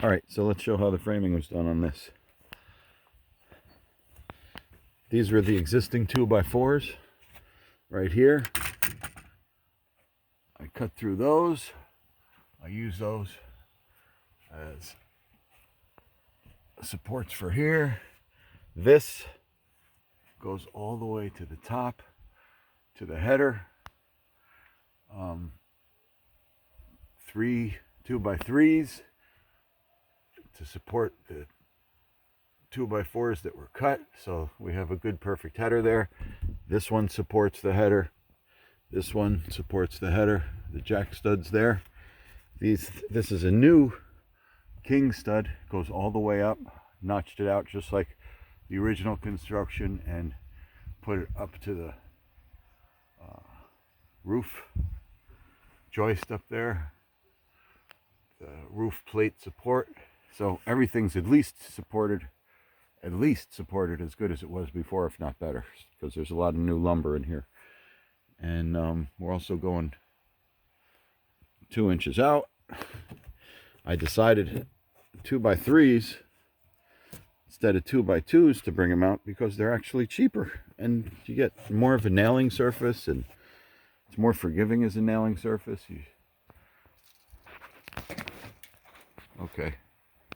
All right, so let's show how the framing was done on this. These were the existing 2x4s right here. I cut through those. I use those as supports for here. This goes all the way to the top, to the header. 3 2x3s to support the 2x4s that were cut, so we have a good perfect header there. This one supports the header. This one supports the header. The jack studs there. This is a new king stud, goes all the way up, notched it out just like the original construction and put it up to the roof joist up there, the roof plate support. So everything's at least supported as good as it was before, if not better, because there's a lot of new lumber in here. And we're also going 2 inches out. I decided 2x3s instead of 2x2s to bring them out because they're actually cheaper and you get more of a nailing surface and it's more forgiving as a nailing surface. Okay.